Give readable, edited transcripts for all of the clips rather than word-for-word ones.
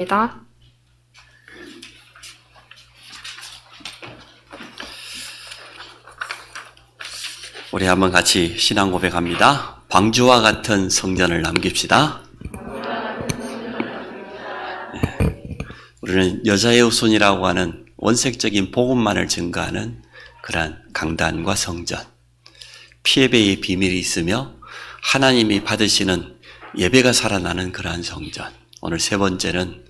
입니다. 우리 한번 같이 신앙 고백합니다. 방주와 같은 성전을 남깁시다. 우리는 여자의 후손이라고 하는 원색적인 복음만을 증거하는 그러한 강단과 성전, 피예배의 비밀이 있으며 하나님이 받으시는 예배가 살아나는 그러한 성전. 오늘 세 번째는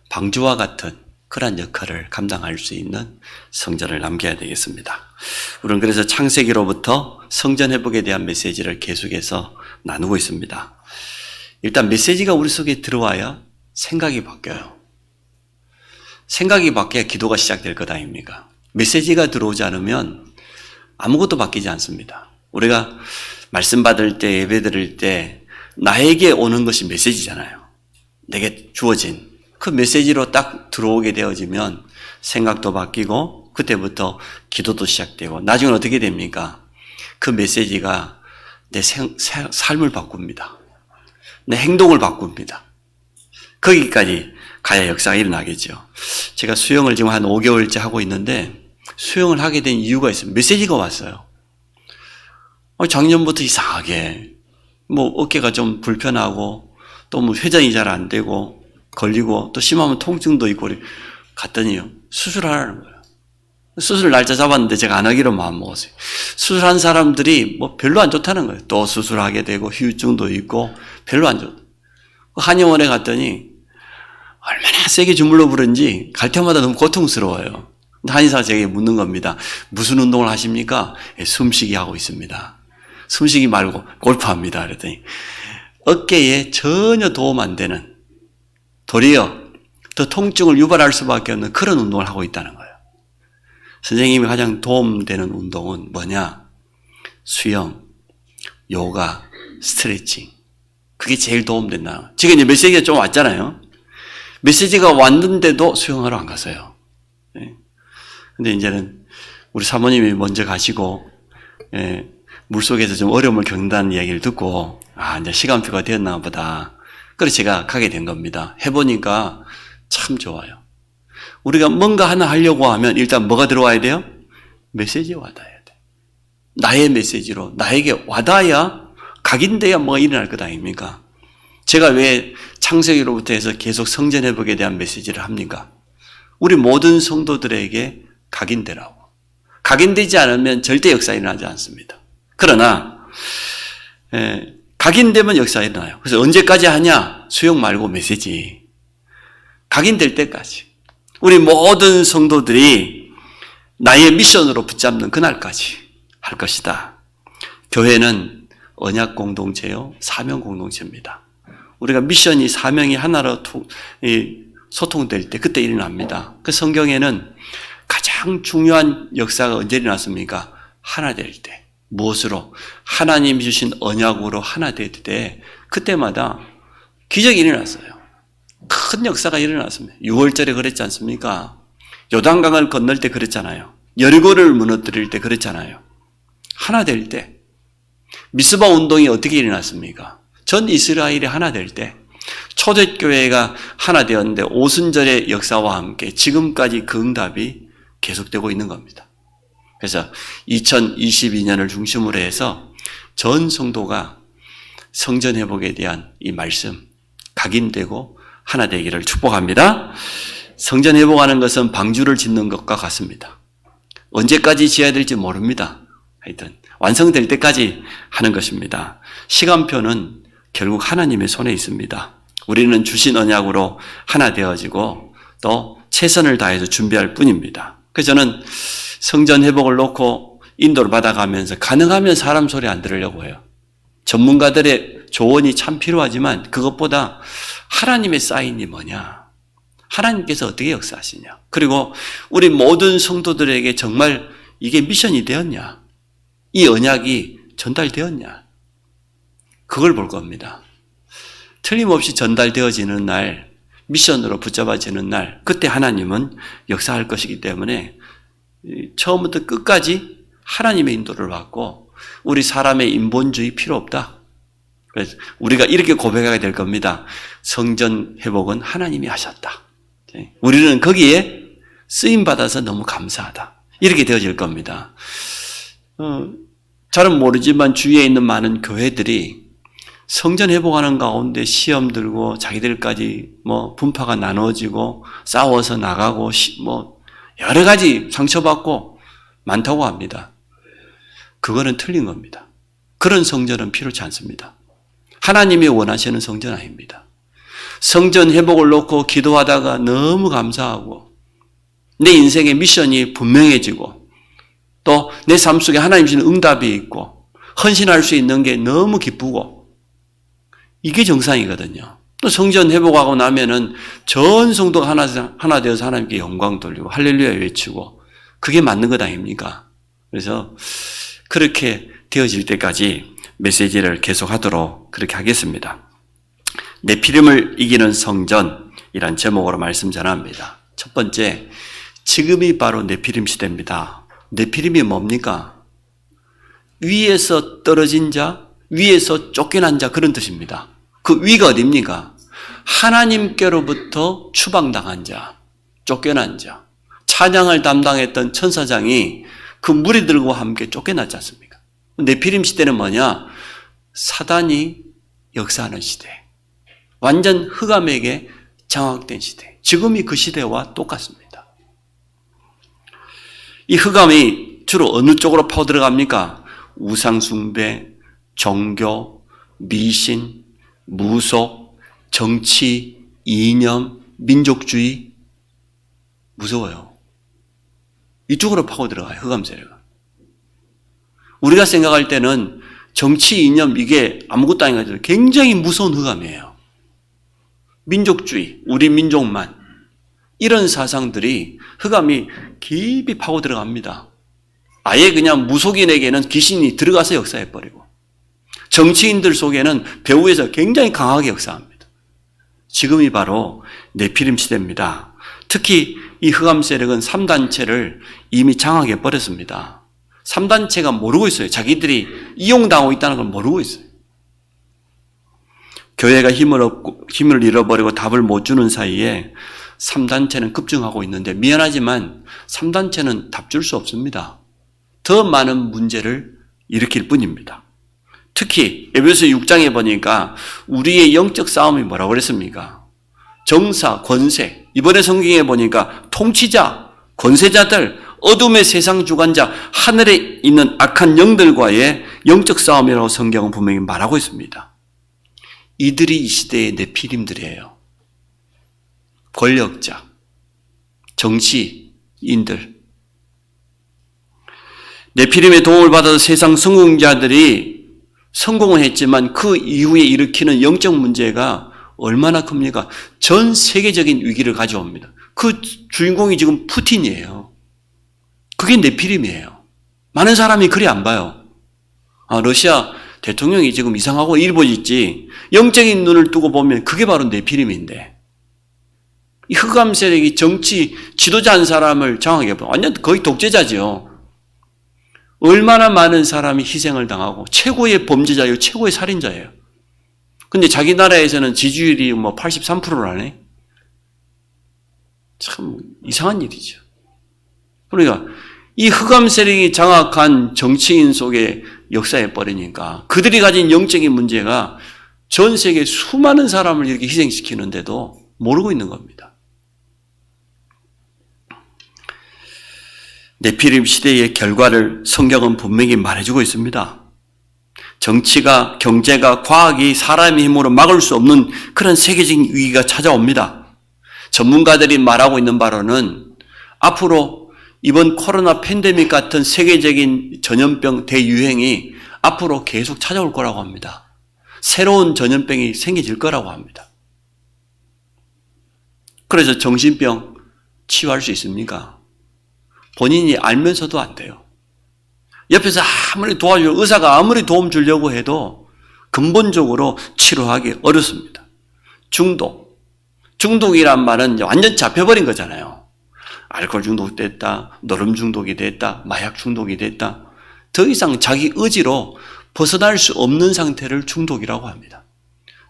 방주와 같은 그러한 역할을 감당할 수 있는 성전을 남겨야 되겠습니다. 우리는 그래서 창세기로부터 성전 회복에 대한 메시지를 계속해서 나누고 있습니다. 일단 메시지가 우리 속에 들어와야 생각이 바뀌어요. 생각이 바뀌어야 기도가 시작될 것 아닙니까? 메시지가 들어오지 않으면 아무것도 바뀌지 않습니다. 우리가 말씀 받을 때, 예배 드릴 때 나에게 오는 것이 메시지잖아요. 내게 주어진 그 메시지로 딱 들어오게 되어지면 생각도 바뀌고 그때부터 기도도 시작되고 나중에 어떻게 됩니까? 그 메시지가 내 삶을 바꿉니다. 내 행동을 바꿉니다. 거기까지 가야 역사가 일어나겠죠. 제가 수영을 지금 한 5개월째 하고 있는데 수영을 하게 된 이유가 있어요. 메시지가 왔어요. 작년부터 이상하게 어깨가 좀 불편하고 또 회전이 잘 안 되고 걸리고 또 심하면 통증도 있고 갔더니요. 수술하라는 거예요. 수술 날짜 잡았는데 제가 안 하기로 마음먹었어요. 수술한 사람들이 별로 안 좋다는 거예요. 또 수술하게 되고 후유증도 있고 별로 안 좋다. 한의원에 갔더니 얼마나 세게 주물러 부른지 갈 때마다 너무 고통스러워요. 한의사가 제게 묻는 겁니다. 무슨 운동을 하십니까? 숨쉬기 하고 있습니다. 숨쉬기 말고 골프합니다. 그랬더니 어깨에 전혀 도움 안 되는 도리어 더 통증을 유발할 수밖에 없는 그런 운동을 하고 있다는 거예요. 선생님이 가장 도움되는 운동은 뭐냐? 수영, 요가, 스트레칭. 그게 제일 도움된다. 지금 이제 메시지가 좀 왔잖아요. 메시지가 왔는데도 수영하러 안 갔어요. 근데 이제는 우리 사모님이 먼저 가시고, 물속에서 좀 어려움을 겪는다는 이야기를 듣고, 이제 시간표가 되었나 보다. 그래서 제가 가게 된 겁니다. 해보니까 참 좋아요. 우리가 뭔가 하나 하려고 하면 일단 뭐가 들어와야 돼요? 메시지가 와닿아야 돼. 나의 메시지로 나에게 와닿아야 각인돼야 뭐가 일어날 것 아닙니까? 제가 왜 창세기로부터 해서 계속 성전 회복에 대한 메시지를 합니까? 우리 모든 성도들에게 각인되라고. 각인되지 않으면 절대 역사 일어나지 않습니다. 그러나 각인되면 역사 일어나요. 그래서 언제까지 하냐? 수영 말고 메시지. 각인될 때까지. 우리 모든 성도들이 나의 미션으로 붙잡는 그날까지 할 것이다. 교회는 언약 공동체요, 사명 공동체입니다. 우리가 미션이, 사명이 하나로 소통될 때 그때 일어납니다. 그 성경에는 가장 중요한 역사가 언제 일어났습니까? 하나 될 때. 무엇으로? 하나님이 주신 언약으로 하나 될 때 그때마다 기적이 일어났어요. 큰 역사가 일어났습니다. 6월절에 그랬지 않습니까? 요단강을 건널 때 그랬잖아요. 여리고를 무너뜨릴 때 그랬잖아요. 하나 될 때. 미스바 운동이 어떻게 일어났습니까? 전 이스라엘이 하나 될 때. 초대교회가 하나 되었는데 오순절의 역사와 함께 지금까지 그 응답이 계속되고 있는 겁니다. 그래서 2022년을 중심으로 해서 전 성도가 성전 회복에 대한 이 말씀 각인되고 하나 되기를 축복합니다. 성전 회복하는 것은 방주를 짓는 것과 같습니다. 언제까지 지어야 될지 모릅니다. 하여튼 완성될 때까지 하는 것입니다. 시간표는 결국 하나님의 손에 있습니다. 우리는 주신 언약으로 하나 되어지고 또 최선을 다해서 준비할 뿐입니다. 그래서 저는 성전 회복을 놓고 인도를 받아가면서 가능하면 사람 소리 안 들으려고 해요. 전문가들의 조언이 참 필요하지만 그것보다 하나님의 사인이 뭐냐? 하나님께서 어떻게 역사하시냐? 그리고 우리 모든 성도들에게 정말 이게 미션이 되었냐? 이 언약이 전달되었냐? 그걸 볼 겁니다. 틀림없이 전달되어지는 날, 미션으로 붙잡아지는 날, 그때 하나님은 역사할 것이기 때문에 처음부터 끝까지 하나님의 인도를 받고 우리 사람의 인본주의 필요 없다. 그래서 우리가 이렇게 고백하게 될 겁니다. 성전 회복은 하나님이 하셨다. 우리는 거기에 쓰임받아서 너무 감사하다. 이렇게 되어질 겁니다. 잘은 모르지만 주위에 있는 많은 교회들이 성전 회복하는 가운데 시험 들고 자기들까지 분파가 나눠지고 싸워서 나가고 여러 가지 상처받고 많다고 합니다. 그거는 틀린 겁니다. 그런 성전은 필요치 않습니다. 하나님이 원하시는 성전 아닙니다. 성전 회복을 놓고 기도하다가 너무 감사하고 내 인생의 미션이 분명해지고 또 내 삶 속에 하나님 주시는 응답이 있고 헌신할 수 있는 게 너무 기쁘고 이게 정상이거든요. 또 성전 회복하고 나면은 전 성도가 하나 되어서 하나님께 영광 돌리고 할렐루야 외치고 그게 맞는 것 아닙니까? 그래서 그렇게 되어질 때까지 메시지를 계속하도록 그렇게 하겠습니다. 네피림을 이기는 성전이란 제목으로 말씀 전합니다. 첫 번째, 지금이 바로 네피림 시대입니다. 네피림이 뭡니까? 위에서 떨어진 자, 위에서 쫓겨난 자 그런 뜻입니다. 그 위가 어딥니까? 하나님께로부터 추방당한 자, 쫓겨난 자. 찬양을 담당했던 천사장이 그 무리들과 함께 쫓겨났지 않습니까? 네피림 시대는 뭐냐? 사단이 역사하는 시대. 완전 흑암에게 장악된 시대. 지금이 그 시대와 똑같습니다. 이 흑암이 주로 어느 쪽으로 파고 들어갑니까? 우상숭배, 종교, 미신, 무속, 정치, 이념, 민족주의. 무서워요. 이쪽으로 파고 들어가요. 흑암 세력은. 우리가 생각할 때는 정치, 이념 이게 아무것도 아닌 것 같아요. 굉장히 무서운 흑암이에요. 민족주의, 우리 민족만 이런 사상들이 흑암이 깊이 파고 들어갑니다. 아예 그냥 무속인에게는 귀신이 들어가서 역사해버리고 정치인들 속에는 배후에서 굉장히 강하게 역사합니다. 지금이 바로 네피림 시대입니다. 특히 이 흑암 세력은 3단체를 이미 장악해버렸습니다. 3단체가 모르고 있어요. 자기들이 이용당하고 있다는 걸 모르고 있어요. 교회가 힘을 잃어버리고 답을 못 주는 사이에 3단체는 급증하고 있는데 미안하지만 3단체는 답 줄 수 없습니다. 더 많은 문제를 일으킬 뿐입니다. 특히 에베소 6장에 보니까 우리의 영적 싸움이 뭐라고 그랬습니까? 정사, 권세. 이번에 성경에 보니까 통치자, 권세자들, 어둠의 세상 주관자, 하늘에 있는 악한 영들과의 영적 싸움이라고 성경은 분명히 말하고 있습니다. 이들이 이 시대의 네피림들이에요. 권력자, 정치인들. 네피림의 도움을 받아서 세상 성공자들이 성공을 했지만 그 이후에 일으키는 영적 문제가 얼마나 큽니까? 전 세계적인 위기를 가져옵니다. 그 주인공이 지금 푸틴이에요. 그게 네피림이에요. 많은 사람이 그리 안 봐요. 러시아 대통령이 지금 이상하고 일본이지 영적인 눈을 두고 보면 그게 바로 네피림인데 이 흑암 세력이 정치 지도자 한 사람을 장악해버려 완전 거의 독재자지요. 얼마나 많은 사람이 희생을 당하고 최고의 범죄자예요. 최고의 살인자예요. 근데 자기 나라에서는 지지율이 83%라네. 참 이상한 일이죠. 그러니까 이 흑암 세력이 장악한 정치인 속에 역사해 버리니까 그들이 가진 영적인 문제가 전 세계 수많은 사람을 이렇게 희생시키는데도 모르고 있는 겁니다. 네피림 시대의 결과를 성경은 분명히 말해주고 있습니다. 정치가, 경제가, 과학이 사람의 힘으로 막을 수 없는 그런 세계적인 위기가 찾아옵니다. 전문가들이 말하고 있는 바로는 앞으로 이번 코로나 팬데믹 같은 세계적인 전염병 대유행이 앞으로 계속 찾아올 거라고 합니다. 새로운 전염병이 생겨질 거라고 합니다. 그래서 정신병 치유할 수 있습니까? 본인이 알면서도 안 돼요. 옆에서 아무리 도와주고 의사가 아무리 도움 주려고 해도 근본적으로 치료하기 어렵습니다. 중독이란 말은 완전 잡혀버린 거잖아요. 알코올 중독이 됐다, 노름 중독이 됐다, 마약 중독이 됐다. 더 이상 자기 의지로 벗어날 수 없는 상태를 중독이라고 합니다.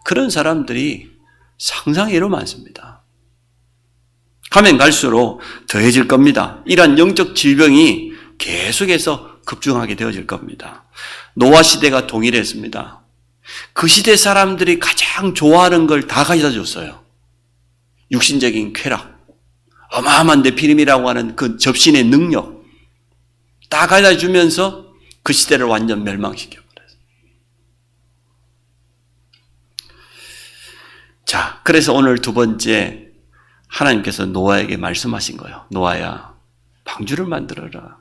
그런 사람들이 상상외로 많습니다. 가면 갈수록 더해질 겁니다. 이러한 영적 질병이 계속해서 급증하게 되어질 겁니다. 노아 시대가 동일했습니다. 그 시대 사람들이 가장 좋아하는 걸 다 가져다 줬어요. 육신적인 쾌락, 어마어마한 네피림이라고 하는 그 접신의 능력 다 가져다 주면서 그 시대를 완전 멸망시켜버렸어요. 자, 그래서 오늘 두 번째 하나님께서 노아에게 말씀하신 거예요. 노아야, 방주를 만들어라.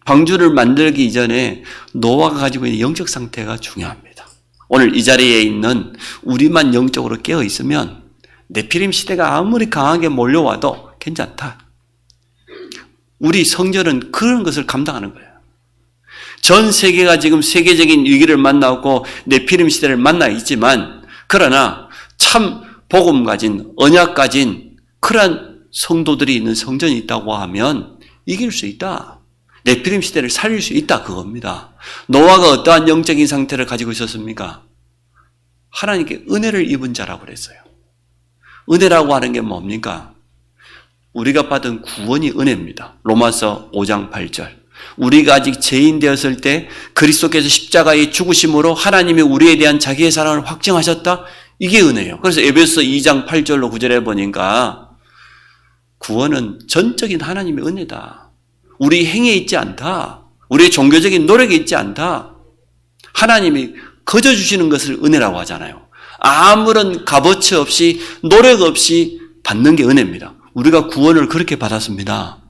방주를 만들기 이전에 노아가 가지고 있는 영적 상태가 중요합니다. 오늘 이 자리에 있는 우리만 영적으로 깨어 있으면 네피림 시대가 아무리 강하게 몰려와도 괜찮다. 우리 성전은 그런 것을 감당하는 거예요. 전 세계가 지금 세계적인 위기를 만나고 네피림 시대를 만나 있지만, 그러나 참 복음 가진, 언약 가진 그러한 성도들이 있는 성전이 있다고 하면 이길 수 있다. 네피림 시대를 살릴 수 있다, 그겁니다. 노아가 어떠한 영적인 상태를 가지고 있었습니까? 하나님께 은혜를 입은 자라고 그랬어요. 은혜라고 하는 게 뭡니까? 우리가 받은 구원이 은혜입니다. 로마서 5장 8절. 우리가 아직 죄인 되었을 때 그리스도께서 십자가의 죽으심으로 하나님이 우리에 대한 자기의 사랑을 확증하셨다? 이게 은혜예요. 그래서 에베소 2장 8절로 9절에 보니까 구원은 전적인 하나님의 은혜다. 우리 행위에 있지 않다. 우리의 종교적인 노력에 있지 않다. 하나님이 거저 주시는 것을 은혜라고 하잖아요. 아무런 값어치 없이 노력 없이 받는 게 은혜입니다. 우리가 구원을 그렇게 받았습니다.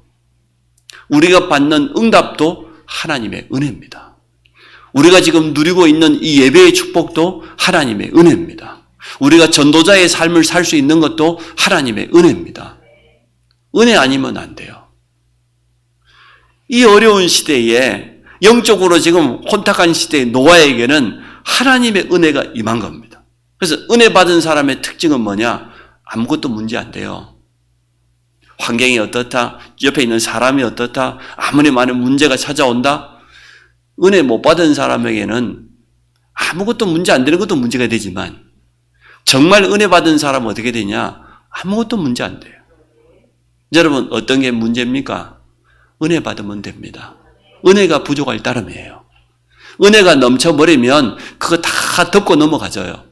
우리가 받는 응답도 하나님의 은혜입니다. 우리가 지금 누리고 있는 이 예배의 축복도 하나님의 은혜입니다. 우리가 전도자의 삶을 살 수 있는 것도 하나님의 은혜입니다. 은혜 아니면 안 돼요. 이 어려운 시대에 영적으로 지금 혼탁한 시대의 노아에게는 하나님의 은혜가 임한 겁니다. 그래서 은혜 받은 사람의 특징은 뭐냐? 아무것도 문제 안 돼요. 환경이 어떻다, 옆에 있는 사람이 어떻다, 아무리 많은 문제가 찾아온다, 은혜 못 받은 사람에게는 아무것도 문제 안 되는 것도 문제가 되지만, 정말 은혜 받은 사람은 어떻게 되냐? 아무것도 문제 안 돼요. 여러분, 어떤 게 문제입니까? 은혜 받으면 됩니다. 은혜가 부족할 따름이에요. 은혜가 넘쳐버리면 그거 다 덮고 넘어가져요.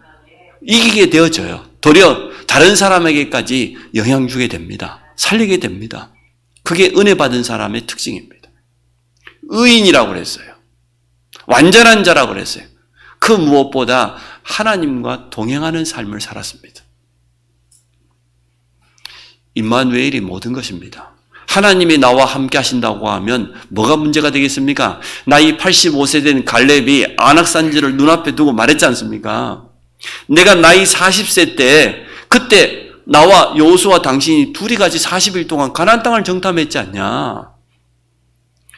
이기게 되어져요. 도리어 다른 사람에게까지 영향 주게 됩니다. 살리게 됩니다. 그게 은혜 받은 사람의 특징입니다. 의인이라고 그랬어요. 완전한 자라고 그랬어요. 그 무엇보다 하나님과 동행하는 삶을 살았습니다. 임마누엘이 모든 것입니다. 하나님이 나와 함께 하신다고 하면 뭐가 문제가 되겠습니까? 나이 85세 된 갈렙이 안악산지를 눈앞에 두고 말했지 않습니까? 내가 나이 40세 때 그때 나와 여호수아 당신이 둘이 같이 40일 동안 가나안 땅을 정탐했지 않냐?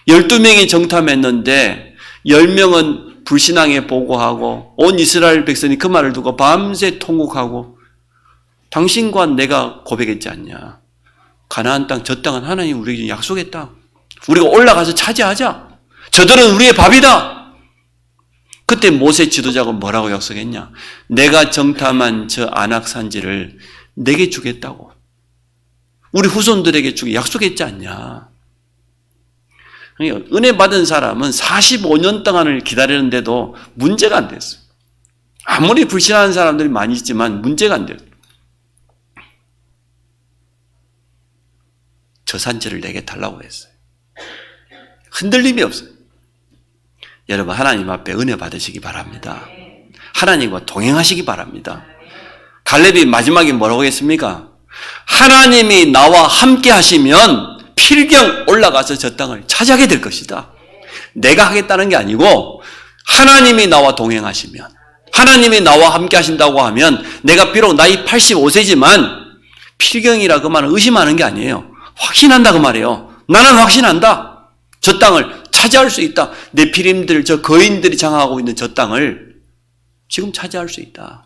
12명이 정탐했는데 10명은 불신앙에 보고하고 온 이스라엘 백성이 그 말을 두고 밤새 통곡하고 당신과 내가 고백했지 않냐? 가나안 땅, 저 땅은 하나님 우리에게 약속했다. 우리가 올라가서 차지하자. 저들은 우리의 밥이다. 그때 모세 지도자가 뭐라고 약속했냐? 내가 정탐한 저 안악산지를 내게 주겠다고. 우리 후손들에게 주게 약속했지 않냐? 은혜 받은 사람은 45년 동안을 기다리는데도 문제가 안 됐어요. 아무리 불신하는 사람들이 많이 있지만 문제가 안 돼요. 저 산지를 내게 달라고 했어요. 흔들림이 없어요. 여러분, 하나님 앞에 은혜 받으시기 바랍니다. 하나님과 동행하시기 바랍니다. 갈렙이 마지막에 뭐라고 했습니까? 하나님이 나와 함께 하시면 필경 올라가서 저 땅을 차지하게 될 것이다. 내가 하겠다는 게 아니고 하나님이 나와 동행하시면, 하나님이 나와 함께 하신다고 하면 내가 비록 나이 85세지만 필경이라 그 말은 의심하는 게 아니에요. 확신한다 그 말이에요. 나는 확신한다. 저 땅을 차지할 수 있다. 네피림들, 저 거인들이 장악하고 있는 저 땅을 지금 차지할 수 있다.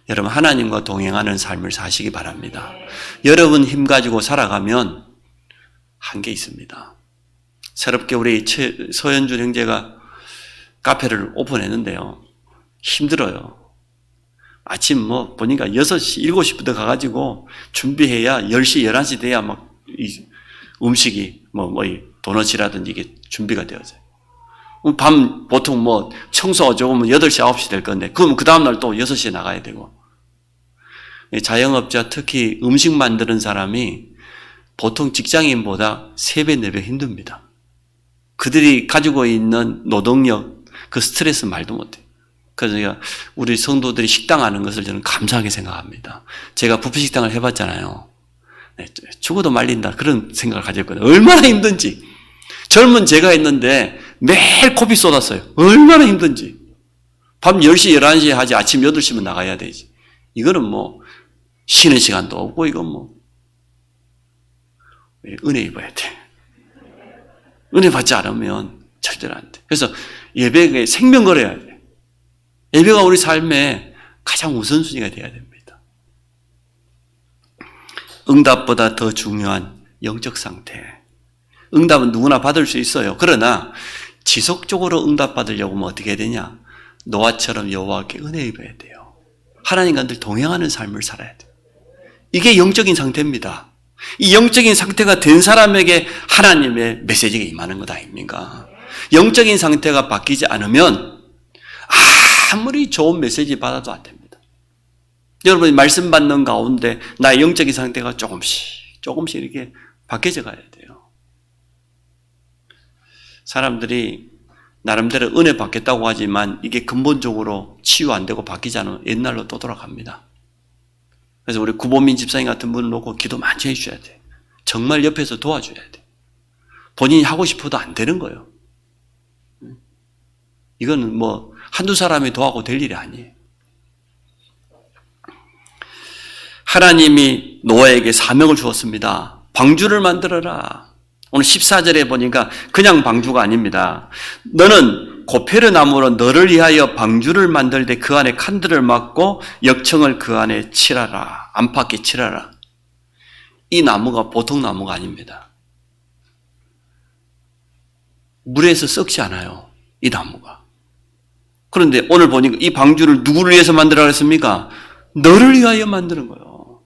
여러분, 하나님과 동행하는 삶을 사시기 바랍니다. 여러분 힘 가지고 살아가면 한계 있습니다. 새롭게 우리 서현준 형제가 카페를 오픈했는데요. 힘들어요. 아침 보니까 6시, 7시부터 가가지고 준비해야 10시, 11시 돼야 막 음식이 도넛이라든지 이게 준비가 되어져요. 밤 보통 청소 어쩌고 8시, 9시 될 건데, 그럼 그 다음날 또 6시에 나가야 되고. 자영업자 특히 음식 만드는 사람이 보통 직장인보다 3배, 4배 힘듭니다. 그들이 가지고 있는 노동력, 그 스트레스 말도 못해요. 그래서 우리 성도들이 식당 하는 것을 저는 감사하게 생각합니다. 제가 뷔페 식당을 해봤잖아요. 죽어도 말린다 그런 생각을 가졌거든요. 얼마나 힘든지. 젊은 제가 했는데 매일 코피 쏟았어요. 얼마나 힘든지. 밤 10시, 11시에 하지 아침 8시면 나가야 되지. 이거는 쉬는 시간도 없고 이건 은혜 입어야 돼. 은혜 받지 않으면 절대로 안 돼. 그래서 예배에 생명 걸어야 돼. 예배가 우리 삶의 가장 우선순위가 되어야 됩니다. 응답보다 더 중요한 영적 상태. 응답은 누구나 받을 수 있어요. 그러나 지속적으로 응답받으려고 하면 어떻게 해야 되냐? 노아처럼 여호와께 은혜 입어야 돼요. 하나님과 늘 동행하는 삶을 살아야 돼요. 이게 영적인 상태입니다. 이 영적인 상태가 된 사람에게 하나님의 메시지가 임하는 것 아닙니까? 영적인 상태가 바뀌지 않으면 아무리 좋은 메시지 받아도 안 됩니다. 여러분이 말씀 받는 가운데 나의 영적인 상태가 조금씩 이렇게 바뀌어져 가야 돼요. 사람들이 나름대로 은혜 받겠다고 하지만 이게 근본적으로 치유 안 되고 바뀌지 않으면 옛날로 또 돌아갑니다. 그래서 우리 구보민 집사님 같은 분을 놓고 기도 많이 해주셔야 돼요. 정말 옆에서 도와줘야 돼요. 본인이 하고 싶어도 안 되는 거예요. 이거는 한두 사람이 도와고 될 일이 아니에요. 하나님이 노아에게 사명을 주었습니다. 방주를 만들어라. 오늘 14절에 보니까 그냥 방주가 아닙니다. 너는 고페르 나무로 너를 위하여 방주를 만들 때 그 안에 칸들을 막고 역청을 그 안에 칠하라. 안팎에 칠하라. 이 나무가 보통 나무가 아닙니다. 물에서 썩지 않아요. 이 나무가. 그런데 오늘 보니까 이 방주를 누구를 위해서 만들어라 했습니까? 너를 위하여 만드는 거예요.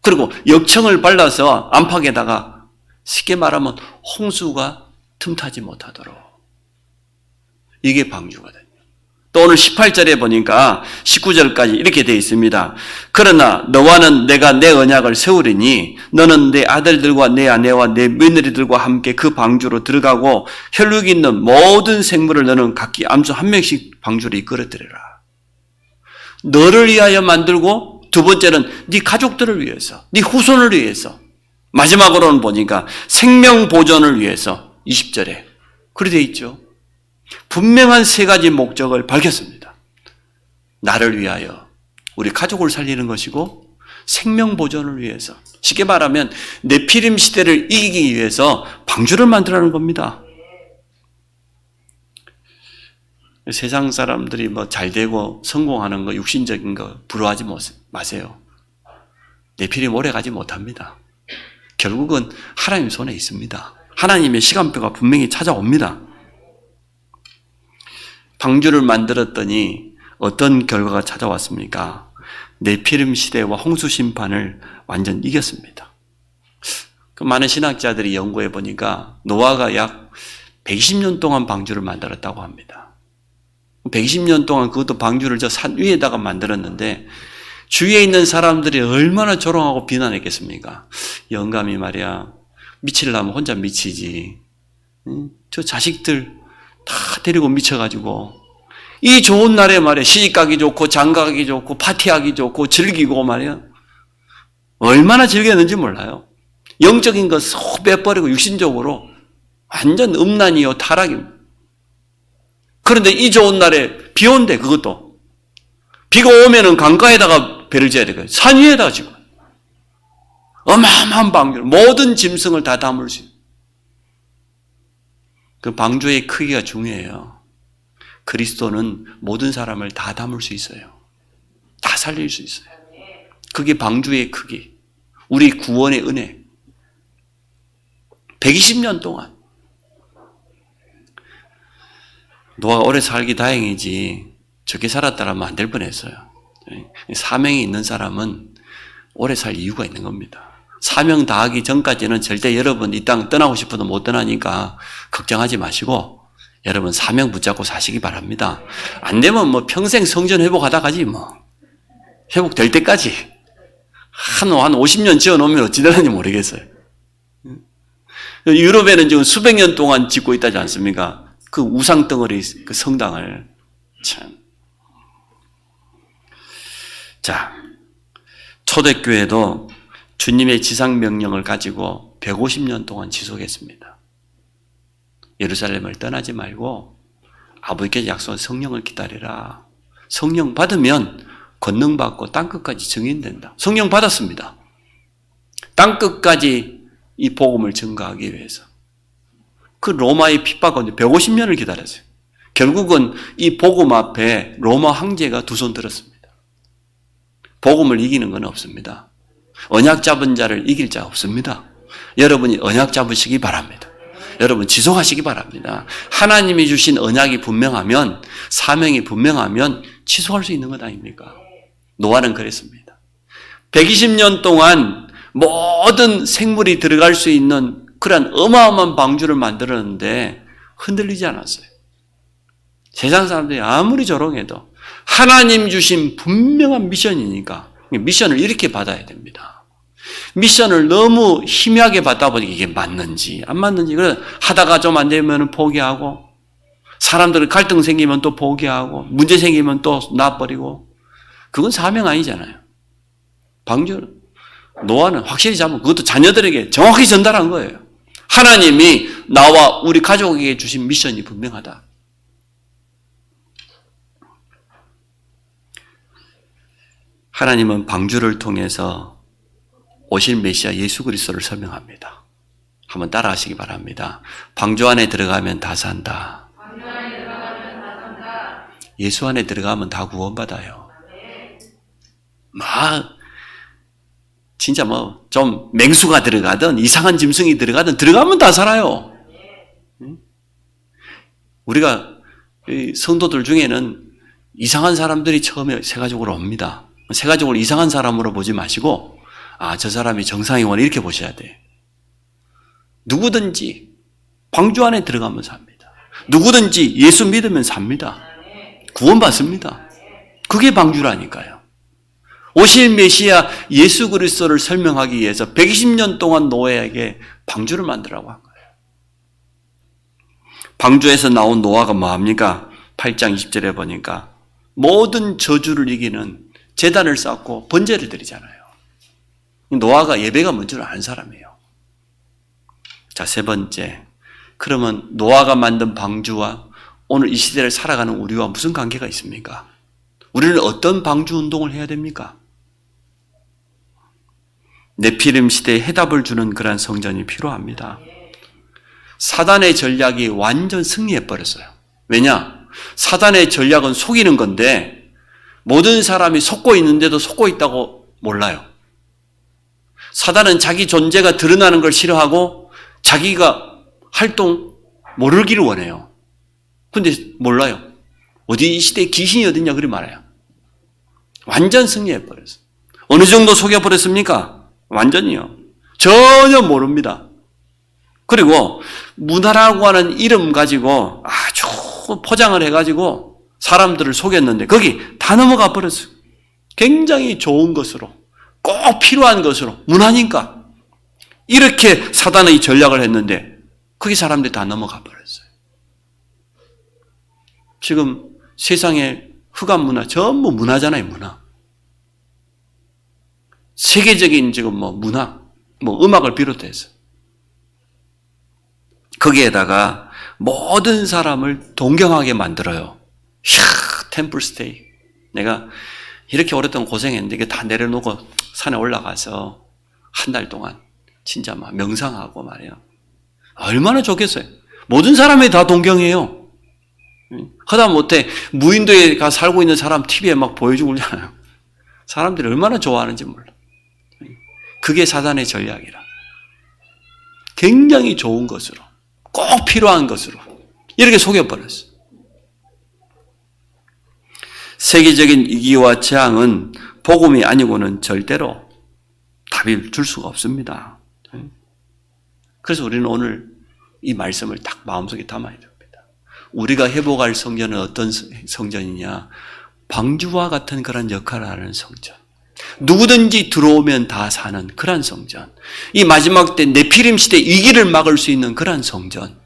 그리고 역청을 발라서 안팎에다가 쉽게 말하면 홍수가 틈타지 못하도록. 이게 방주거든요. 또 오늘 18절에 보니까 19절까지 이렇게 되어 있습니다. 그러나 너와는 내가 내 언약을 세우리니 너는 내 아들들과 내 아내와 내 며느리들과 함께 그 방주로 들어가고 혈육이 있는 모든 생물을 너는 각기 암수 한 명씩 방주로 이끌어들여라. 너를 위하여 만들고 두 번째는 네 가족들을 위해서, 네 후손을 위해서, 마지막으로는 보니까 생명 보존을 위해서 20절에 그렇게 되어 있죠. 분명한 세 가지 목적을 밝혔습니다. 나를 위하여, 우리 가족을 살리는 것이고 생명 보존을 위해서, 쉽게 말하면 네피림 시대를 이기기 위해서 방주를 만들라는 겁니다. 세상 사람들이 잘 되고 성공하는 거, 육신적인 거 부러워하지 마세요. 네피림 오래 가지 못합니다. 결국은 하나님 손에 있습니다. 하나님의 시간표가 분명히 찾아옵니다. 방주를 만들었더니 어떤 결과가 찾아왔습니까? 네피림 시대와 홍수 심판을 완전 이겼습니다. 그 많은 신학자들이 연구해 보니까 노아가 약 120년 동안 방주를 만들었다고 합니다. 120년 동안 그것도 방주를 저 산 위에다가 만들었는데 주위에 있는 사람들이 얼마나 조롱하고 비난했겠습니까? 영감이 말이야, 미치려면 혼자 미치지. 저 자식들 다 데리고 미쳐가지고 이 좋은 날에 말이야 시집가기 좋고 장가가기 좋고 파티하기 좋고 즐기고 말이야 얼마나 즐겼는지 몰라요. 영적인 거 쏙 빼버리고 육신적으로 완전 음란이요 타락입니다. 그런데 이 좋은 날에 비 온대. 그것도 비가 오면은 강가에다가 배를 지어야 되거든요. 산 위에다가 지고 어마어마한 방주, 모든 짐승을 다 담을 수 있어요. 그 방주의 크기가 중요해요. 그리스도는 모든 사람을 다 담을 수 있어요. 다 살릴 수 있어요. 그게 방주의 크기, 우리 구원의 은혜. 120년 동안 노아가 오래 살기 다행이지 적게 살았다라면 안 될 뻔했어요. 사명이 있는 사람은 오래 살 이유가 있는 겁니다. 사명 다하기 전까지는 절대 여러분 이 땅 떠나고 싶어도 못 떠나니까 걱정하지 마시고 여러분 사명 붙잡고 사시기 바랍니다. 안 되면 뭐 평생 성전 회복하다 가지 뭐. 회복될 때까지 한 50년 지어놓으면 어찌 되는지 모르겠어요. 유럽에는 지금 수백 년 동안 짓고 있다지 않습니까? 그 우상 덩어리 그 성당을. 참. 자, 초대교회도 주님의 지상 명령을 가지고 150년 동안 지속했습니다. 예루살렘을 떠나지 말고 아버지께 약속한 성령을 기다리라. 성령 받으면 권능 받고 땅끝까지 증인된다. 성령 받았습니다. 땅끝까지 이 복음을 증거하기 위해서. 그 로마의 핍박은 150년을 기다렸어요. 결국은 이 복음 앞에 로마 황제가 두 손 들었습니다. 복음을 이기는 건 없습니다. 언약 잡은 자를 이길 자 없습니다. 여러분이 언약 잡으시기 바랍니다. 여러분 지속하시기 바랍니다. 하나님이 주신 언약이 분명하면, 사명이 분명하면 취소할 수 있는 것 아닙니까? 노아는 그랬습니다. 120년 동안 모든 생물이 들어갈 수 있는 그런 어마어마한 방주를 만들었는데 흔들리지 않았어요. 세상 사람들이 아무리 조롱해도 하나님 주신 분명한 미션이니까 미션을 이렇게 받아야 됩니다. 미션을 너무 희미하게 받다 보니까 이게 맞는지 안 맞는지 하다가 좀 안 되면 포기하고, 사람들은 갈등 생기면 또 포기하고, 문제 생기면 또 놔버리고, 그건 사명 아니잖아요. 방주 노아는 확실히 잡은, 그것도 자녀들에게 정확히 전달한 거예요. 하나님이 나와 우리 가족에게 주신 미션이 분명하다. 하나님은 방주를 통해서 오실 메시아 예수 그리스도를 설명합니다. 한번 따라하시기 바랍니다. 방주 안에 들어가면 다 산다. 예수 안에 들어가면 다 구원받아요. 진짜 좀 맹수가 들어가든 이상한 짐승이 들어가면 다 살아요. 우리가 성도들 중에는 이상한 사람들이 처음에 세가족으로 옵니다. 세가족을 이상한 사람으로 보지 마시고, 저 사람이 정상이구나 이렇게 보셔야 돼요. 누구든지 방주 안에 들어가면 삽니다. 누구든지 예수 믿으면 삽니다. 구원받습니다. 그게 방주라니까요. 오실 메시아 예수 그리스도를 설명하기 위해서 120년 동안 노아에게 방주를 만들라고 한 거예요. 방주에서 나온 노아가 뭐합니까? 8장 20절에 보니까 모든 저주를 이기는 제단을 쌓고 번제를 드리잖아요. 노아가 예배가 뭔 줄 아는 사람이에요. 자, 세 번째. 그러면 노아가 만든 방주와 오늘 이 시대를 살아가는 우리와 무슨 관계가 있습니까? 우리는 어떤 방주 운동을 해야 됩니까? 네피림 시대에 해답을 주는 그러한 성전이 필요합니다. 사단의 전략이 완전 승리해버렸어요. 왜냐? 사단의 전략은 속이는 건데 모든 사람이 속고 있는데도 속고 있다고 몰라요. 사단은 자기 존재가 드러나는 걸 싫어하고 자기가 활동 모르기를 원해요. 근데 몰라요. 어디 이 시대에 귀신이 어딨냐 그리 말해요. 완전 승리해버렸어요. 어느 정도 속여버렸습니까? 완전히요. 전혀 모릅니다. 그리고 문화라고 하는 이름 가지고 아주 포장을 해가지고 사람들을 속였는데 거기 다 넘어가 버렸어요. 굉장히 좋은 것으로, 꼭 필요한 것으로, 문화니까 이렇게 사단의 전략을 했는데 거기 사람들이 다 넘어가 버렸어요. 지금 세상의 흑암 문화 전부 문화잖아요. 문화. 세계적인 지금 문화, 음악을 비롯해서 거기에다가 모든 사람을 동경하게 만들어요. 템플스테이. 내가 이렇게 오랫동안 고생했는데 이게 다 내려놓고 산에 올라가서 한 달 동안 진짜 명상하고 말이에요. 얼마나 좋겠어요. 모든 사람이 다 동경해요. 하다못해 무인도에 가 살고 있는 사람 TV에 막 보여주고 그러잖아요. 사람들이 얼마나 좋아하는지 몰라. 그게 사단의 전략이라. 굉장히 좋은 것으로, 꼭 필요한 것으로 이렇게 속여버렸어. 세계적인 위기와 재앙은 복음이 아니고는 절대로 답을 줄 수가 없습니다. 그래서 우리는 오늘 이 말씀을 딱 마음속에 담아야 됩니다. 우리가 회복할 성전은 어떤 성전이냐? 방주와 같은 그런 역할을 하는 성전. 누구든지 들어오면 다 사는 그런 성전. 이 마지막 때 네피림 시대 위기를 막을 수 있는 그런 성전.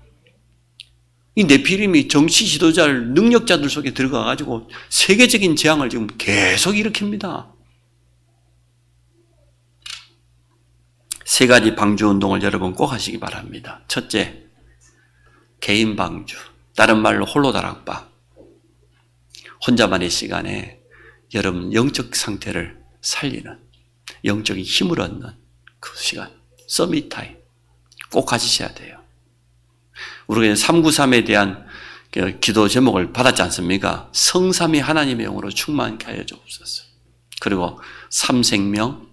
이 네피림이 정치 지도자들, 능력자들 속에 들어가가지고 세계적인 재앙을 지금 계속 일으킵니다. 세 가지 방주 운동을 여러분 꼭 하시기 바랍니다. 첫째, 개인 방주. 다른 말로 홀로다락방. 혼자만의 시간에 여러분 영적 상태를 살리는, 영적인 힘을 얻는 그 시간, 서밋 타임 꼭 가지셔야 돼요. 우리가 393에 대한 기도 제목을 받았지 않습니까? 성삼위 하나님의 영으로 충만케 하여 주옵소서. 그리고 3생명,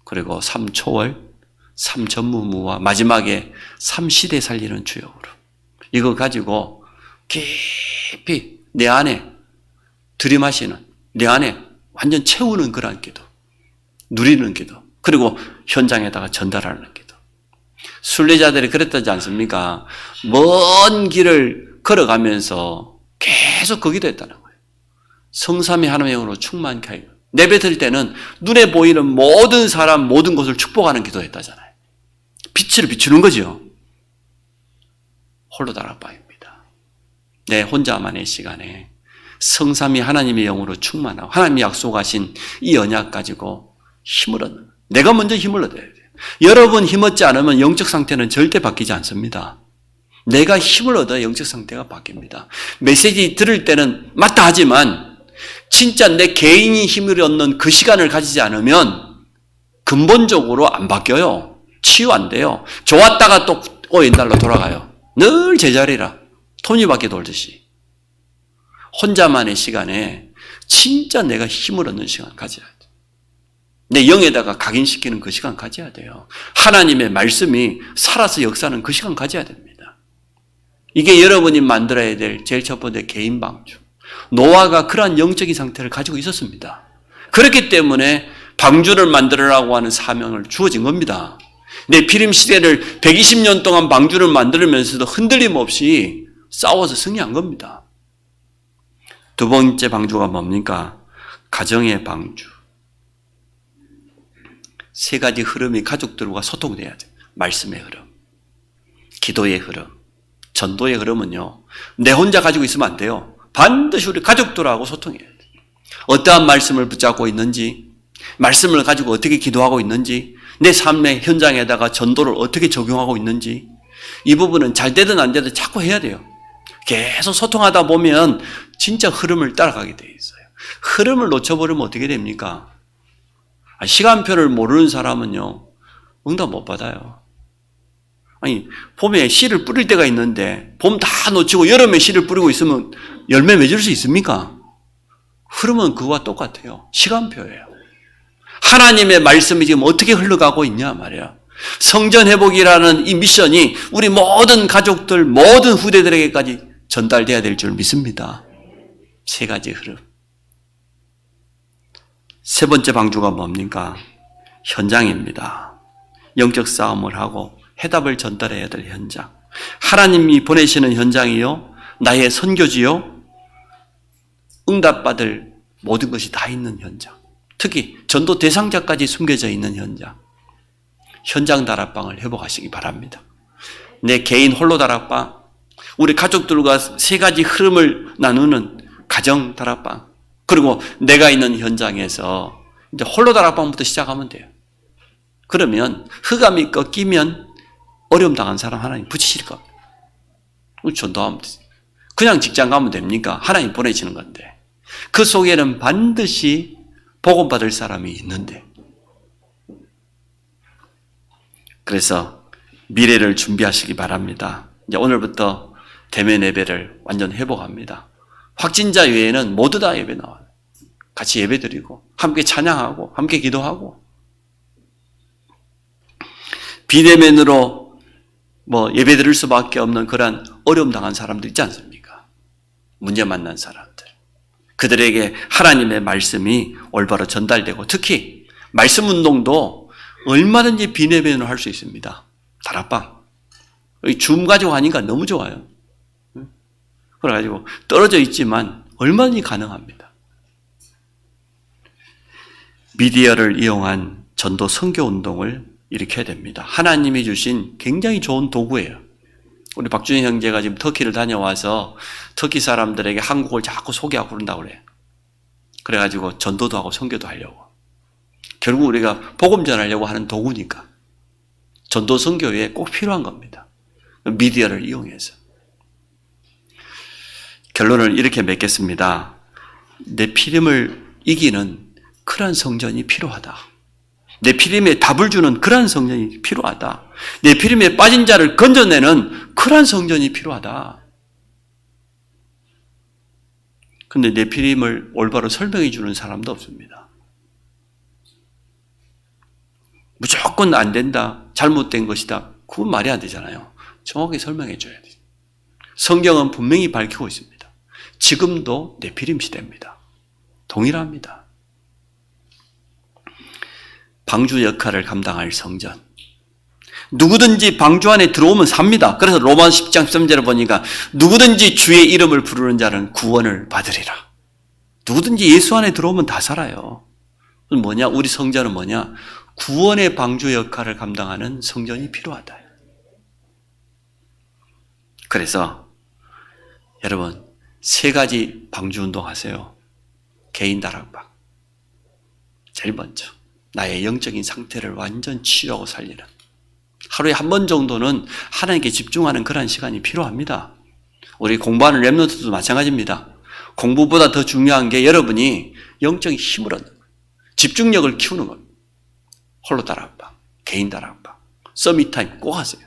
그리고 3초월, 3전무무와 마지막에 3시대 살리는 주역으로. 이거 가지고 깊이 내 안에 들이마시는, 내 안에 완전 채우는 그런 기도, 누리는 기도, 그리고 현장에다가 전달하는 기도. 순례자들이 그랬다지 않습니까? 먼 길을 걸어가면서 계속 그 기도했다는 거예요. 성삼위 하나님의 영으로 충만케 하여. 내뱉을 때는 눈에 보이는 모든 사람, 모든 것을 축복하는 기도했다잖아요. 빛을 비추는 거죠. 홀로다락방입니다. 내 혼자만의 시간에 성삼위 하나님의 영으로 충만하고 하나님이 약속하신 이 언약 가지고 힘을 얻는, 내가 먼저 힘을 얻어야 돼요. 여러분 힘 얻지 않으면 영적 상태는 절대 바뀌지 않습니다. 내가 힘을 얻어야 영적 상태가 바뀝니다. 메시지 들을 때는 맞다 하지만 진짜 내 개인이 힘을 얻는 그 시간을 가지지 않으면 근본적으로 안 바뀌어요. 치유 안 돼요. 좋았다가 또 옛날로 돌아가요. 늘 제자리라. 톱니바퀴 돌듯이. 혼자만의 시간에 진짜 내가 힘을 얻는 시간 가져야 돼. 내 영에다가 각인시키는 그 시간 가져야 돼요. 하나님의 말씀이 살아서 역사하는 그 시간 가져야 됩니다. 이게 여러분이 만들어야 될 제일 첫 번째 개인 방주. 노아가 그러한 영적인 상태를 가지고 있었습니다. 그렇기 때문에 방주를 만들으라고 하는 사명을 주어진 겁니다. 네피림 시대를 120년 동안 방주를 만들면서도 흔들림 없이 싸워서 승리한 겁니다. 두 번째 방주가 뭡니까? 가정의 방주. 세 가지 흐름이 가족들과 소통돼야 돼요. 말씀의 흐름, 기도의 흐름, 전도의 흐름은요, 내 혼자 가지고 있으면 안 돼요. 반드시 우리 가족들하고 소통해야 돼요. 어떠한 말씀을 붙잡고 있는지, 말씀을 가지고 어떻게 기도하고 있는지, 내 삶의 현장에다가 전도를 어떻게 적용하고 있는지, 이 부분은 잘 되든 안 되든 자꾸 해야 돼요. 계속 소통하다 보면 진짜 흐름을 따라가게 돼 있어요. 흐름을 놓쳐버리면 어떻게 됩니까? 시간표를 모르는 사람은요, 응답 못 받아요. 아니, 봄에 씨를 뿌릴 때가 있는데, 봄 다 놓치고 여름에 씨를 뿌리고 있으면 열매 맺을 수 있습니까? 흐름은 그거와 똑같아요. 시간표예요. 하나님의 말씀이 지금 어떻게 흘러가고 있냐 말이야. 성전 회복이라는 이 미션이 우리 모든 가족들, 모든 후대들에게까지 전달돼야 될 줄 믿습니다. 세 가지 흐름. 세 번째 방주가 뭡니까? 현장입니다. 영적 싸움을 하고 해답을 전달해야 될 현장. 하나님이 보내시는 현장이요, 나의 선교지요, 응답받을 모든 것이 다 있는 현장. 특히 전도 대상자까지 숨겨져 있는 현장. 현장 다락방을 회복하시기 바랍니다. 내 개인 홀로 다락방, 우리 가족들과 세 가지 흐름을 나누는 가정 다락방, 그리고 내가 있는 현장에서 이제 홀로 다락방부터 시작하면 돼요. 그러면 흑암이 꺾이면 어려움 당한 사람 하나님 붙이실 겁니다. 전도하면 되지. 그냥 직장 가면 됩니까? 하나님 보내시는 건데. 그 속에는 반드시 복음 받을 사람이 있는데. 그래서 미래를 준비하시기 바랍니다. 이제 오늘부터 대면 예배를 완전 회복합니다. 확진자 외에는 모두 다 예배 나와요. 같이 예배 드리고 함께 찬양하고 함께 기도하고, 비대면으로 예배 드릴 수밖에 없는 그런 어려움 당한 사람들 있지 않습니까? 문제 만난 사람들. 그들에게 하나님의 말씀이 올바로 전달되고, 특히 말씀 운동도 얼마든지 비내면으로 할 수 있습니다. 다락방. 줌 가지고 하니까 너무 좋아요. 그래가지고 떨어져 있지만 얼마든지 가능합니다. 미디어를 이용한 전도 선교 운동을 일으켜야 됩니다. 하나님이 주신 굉장히 좋은 도구예요. 우리 박준희 형제가 지금 터키를 다녀와서 터키 사람들에게 한국을 자꾸 소개하고 그런다고 그래요. 그래가지고 전도도 하고 선교도 하려고. 결국 우리가 복음 전하려고 하는 도구니까 전도 선교에 꼭 필요한 겁니다. 미디어를 이용해서. 결론을 이렇게 맺겠습니다. 네피림을 이기는 그러한 성전이 필요하다. 네피림에 답을 주는 그러한 성전이 필요하다. 네피림에 빠진 자를 건져내는 그러한 성전이 필요하다. 근데 네피림을 올바로 설명해 주는 사람도 없습니다. 무조건 안 된다, 잘못된 것이다, 그건 말이 안 되잖아요. 정확히 설명해 줘야 돼요. 성경은 분명히 밝히고 있습니다. 지금도 네피림 시대입니다. 동일합니다. 방주 역할을 감당할 성전. 누구든지 방주 안에 들어오면 삽니다. 그래서 로마 10장 13절에 보니까 누구든지 주의 이름을 부르는 자는 구원을 받으리라. 누구든지 예수 안에 들어오면 다 살아요. 뭐냐? 우리 성전은 뭐냐? 구원의 방주 역할을 감당하는 성전이 필요하다. 그래서 여러분, 3가지 방주 운동 하세요. 개인 다락방. 제일 먼저 나의 영적인 상태를 완전 치유하고 살리는, 하루에 한 번 정도는 하나님께 집중하는 그런 시간이 필요합니다. 우리 공부하는 랩런트도 마찬가지입니다. 공부보다 더 중요한 게 여러분이 영적인 힘을 얻는 거예요. 집중력을 키우는 겁니다. 홀로 다락방, 개인 다락방, 서밋타임 꼭 하세요.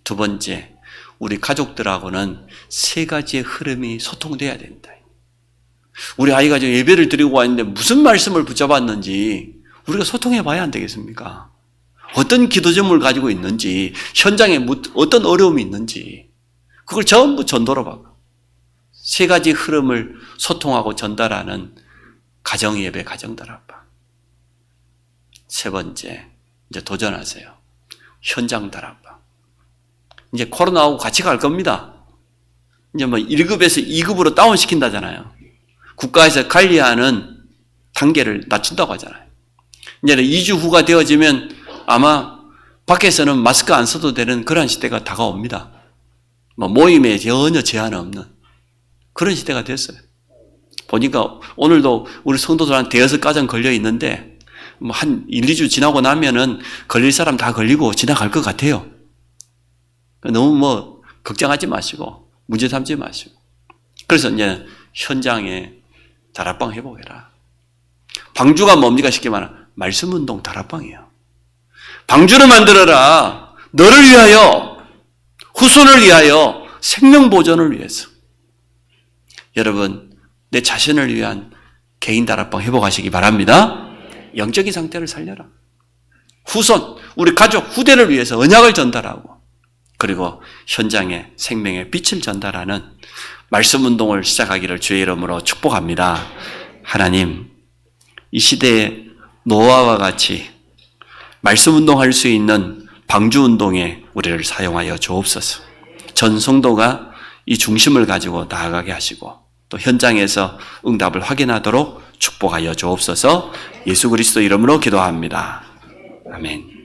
2번째, 우리 가족들하고는 3가지의 흐름이 소통돼야 된다. 우리 아이가 지금 예배를 드리고 왔는데 무슨 말씀을 붙잡았는지 우리가 소통해 봐야 안 되겠습니까? 어떤 기도점을 가지고 있는지, 현장에 어떤 어려움이 있는지, 그걸 전부 전도로 봐. 3가지 흐름을 소통하고 전달하는 가정예배, 가정다락방. 3번째, 이제 도전하세요. 현장 다락방. 이제 코로나하고 같이 갈 겁니다. 이제 뭐 1급에서 2급으로 다운시킨다잖아요. 국가에서 관리하는 단계를 낮춘다고 하잖아요. 이제는 2주 후가 되어지면 아마 밖에서는 마스크 안 써도 되는 그런 시대가 다가옵니다. 뭐 모임에 전혀 제한 없는 그런 시대가 됐어요. 보니까 오늘도 우리 성도들한테 6가정 걸려 있는데 뭐 한 1, 2주 지나고 나면은 걸릴 사람 다 걸리고 지나갈 것 같아요. 너무 뭐 걱정하지 마시고 문제 삼지 마시고. 그래서 이제 현장에 다락방 해보게라. 방주가 뭡니까? 쉽게 말하면 말씀운동 다락방이에요. 방주를 만들어라. 너를 위하여, 후손을 위하여, 생명보존을 위해서. 여러분, 내 자신을 위한 개인 다락방 회복하시기 바랍니다. 영적인 상태를 살려라. 후손, 우리 가족, 후대를 위해서 언약을 전달하고, 그리고 현장에 생명의 빛을 전달하는 말씀 운동을 시작하기를 주의 이름으로 축복합니다. 하나님, 이 시대에 노아와 같이 말씀 운동할 수 있는 방주 운동에 우리를 사용하여 주옵소서. 전 성도가 이 중심을 가지고 나아가게 하시고 또 현장에서 응답을 확인하도록 축복하여 주옵소서. 예수 그리스도 이름으로 기도합니다. 아멘.